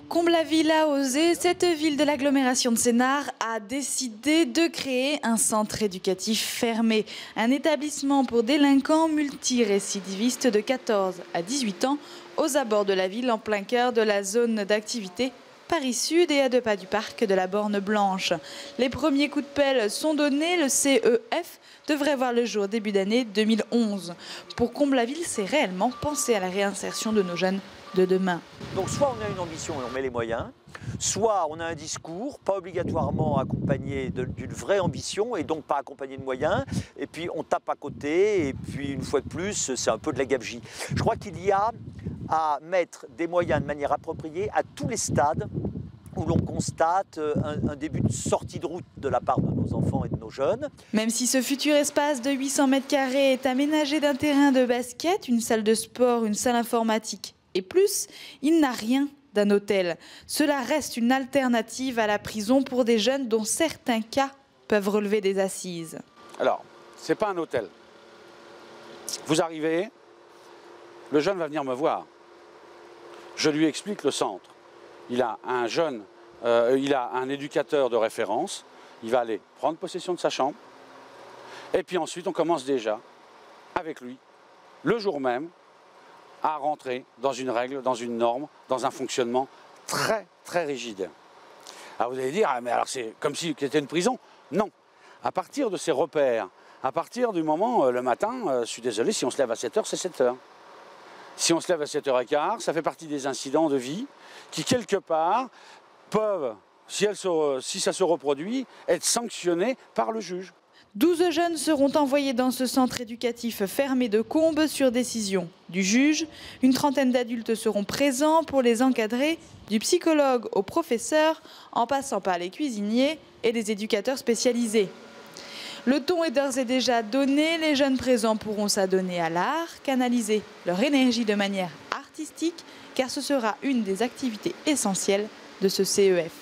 Comme la ville a osé, cette ville de l'agglomération de Sénart a décidé de créer un centre éducatif fermé. Un établissement pour délinquants multirécidivistes de 14 à 18 ans aux abords de la ville en plein cœur de la zone d'activité Paris Sud et à 2 pas du parc de la Borne Blanche. Les premiers coups de pelle sont donnés, le CEF devrait voir le jour début d'année 2011. Pour Comble-la-Ville, c'est réellement penser à la réinsertion de nos jeunes de demain. Donc soit on a une ambition et on met les moyens, soit on a un discours pas obligatoirement accompagné d'une vraie ambition et donc pas accompagné de moyens, et puis on tape à côté et puis une fois de plus c'est un peu de la gabegie. Je crois qu'il y a à mettre des moyens de manière appropriée à tous les stades où l'on constate un début de sortie de route de la part de nos enfants et de nos jeunes. Même si ce futur espace de 800 mètres carrés est aménagé d'un terrain de basket, une salle de sport, une salle informatique et plus, il n'a rien d'un hôtel. Cela reste une alternative à la prison pour des jeunes dont certains cas peuvent relever des assises. Alors, c'est pas un hôtel. Vous arrivez, le jeune va venir me voir. Je lui explique le centre. Il a un éducateur de référence. Il va aller prendre possession de sa chambre. Et puis ensuite, on commence déjà, avec lui, le jour même, à rentrer dans une règle, dans une norme, dans un fonctionnement très, très rigide. Alors vous allez dire, ah, mais alors c'est comme si c'était une prison. Non. À partir de ces repères, à partir du moment, le matin, je suis désolé, si on se lève à 7 h, c'est 7 h. Si on se lève à 7 h 15, ça fait partie des incidents de vie qui, quelque part, peuvent, si ça se reproduit, être sanctionnés par le juge. 12 jeunes seront envoyés dans ce centre éducatif fermé de Combes sur décision du juge. Une trentaine d'adultes seront présents pour les encadrer, du psychologue au professeur, en passant par les cuisiniers et des éducateurs spécialisés. Le ton est d'ores et déjà donné, les jeunes présents pourront s'adonner à l'art, canaliser leur énergie de manière artistique, car ce sera une des activités essentielles de ce CEF.